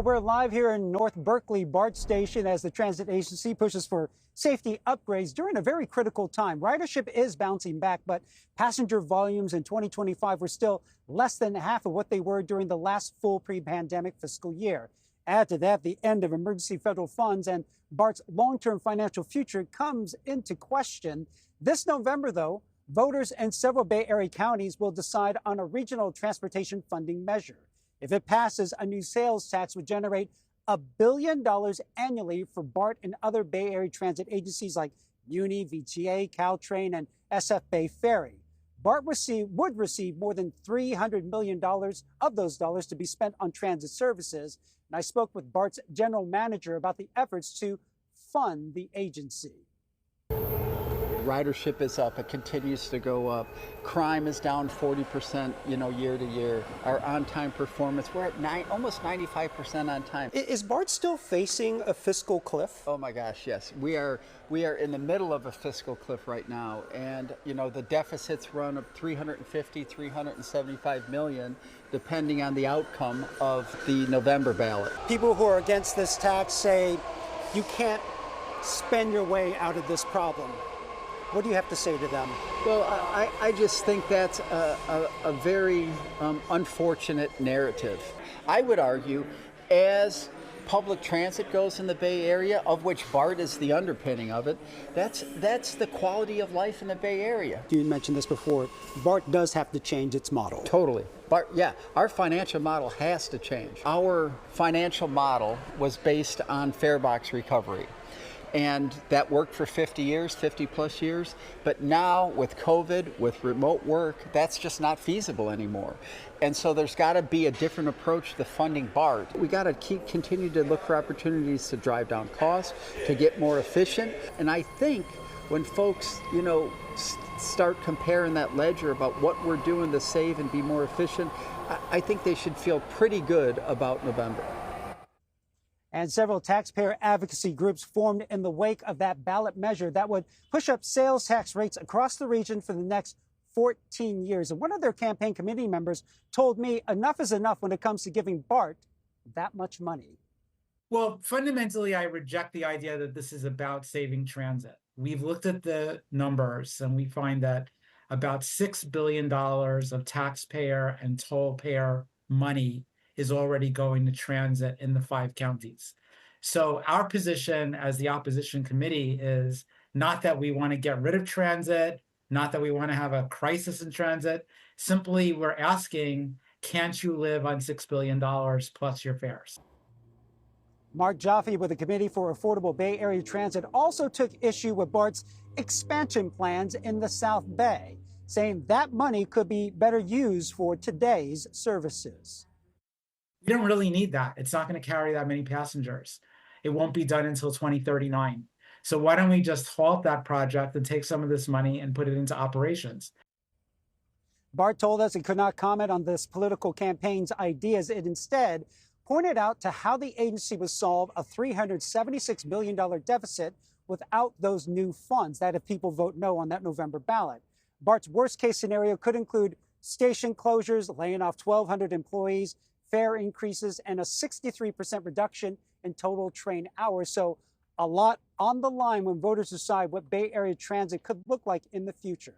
We're live here in North Berkeley BART station as the transit agency pushes for safety upgrades during a very critical time. Ridership is bouncing back, but passenger volumes in 2025 were still less than half of what they were during the last full pre-pandemic fiscal year. Add to that the end of emergency federal funds, and BART's long-term financial future comes into question. This November, though, voters in several Bay Area counties will decide on a regional transportation funding measure. If it passes, a new sales tax would generate $1 billion annually for BART and other Bay Area transit agencies like Muni, VTA, Caltrain, and SF Bay Ferry. BART would receive more than $300 million of those dollars to be spent on transit services. And I spoke with BART's general manager about the efforts to fund the agency. Ridership is up. It continues to go up. Crime is down 40%, year to year. Our on-time performance, we're at almost 95% on time. Is BART still facing a fiscal cliff? Oh my gosh, yes. We are in the middle of a fiscal cliff right now. And, the deficits run of 350, 375 million, depending on the outcome of the November ballot. People who are against this tax say you can't spend your way out of this problem. What do you have to say to them? Well, I just think that's a very unfortunate narrative. I would argue, as public transit goes in the Bay Area, of which BART is the underpinning of it, that's the quality of life in the Bay Area. You mentioned this before. BART does have to change its model. Totally. Our financial model has to change. Our financial model was based on fare box recovery. And that worked for 50 plus years. But now with COVID, with remote work, that's just not feasible anymore. And so there's got to be a different approach to funding BART. We got to continue to look for opportunities to drive down costs, to get more efficient. And I think when folks, start comparing that ledger about what we're doing to save and be more efficient, I think they should feel pretty good about November. And several taxpayer advocacy groups formed in the wake of that ballot measure that would push up sales tax rates across the region for the next 14 years. And one of their campaign committee members told me enough is enough when it comes to giving BART that much money. Well, fundamentally, I reject the idea that this is about saving transit. We've looked at the numbers and we find that about $6 billion of taxpayer and toll payer money is already going to transit in the 5 counties. So our position as the opposition committee is not that we want to get rid of transit, not that we want to have a crisis in transit. Simply, we're asking, can't you live on $6 billion plus your fares? Mark Jaffe with the Committee for Affordable Bay Area Transit also took issue with BART's expansion plans in the South Bay, saying that money could be better used for today's services. We don't really need that. It's not going to carry that many passengers. It won't be done until 2039. So why don't we just halt that project and take some of this money and put it into operations? BART told us it could not comment on this political campaign's ideas. It instead pointed out to how the agency would solve a $376 million deficit without those new funds, that if people vote no on that November ballot. BART's worst case scenario could include station closures, laying off 1,200 employees, fare increases, and a 63% reduction in total train hours. So a lot on the line when voters decide what Bay Area transit could look like in the future.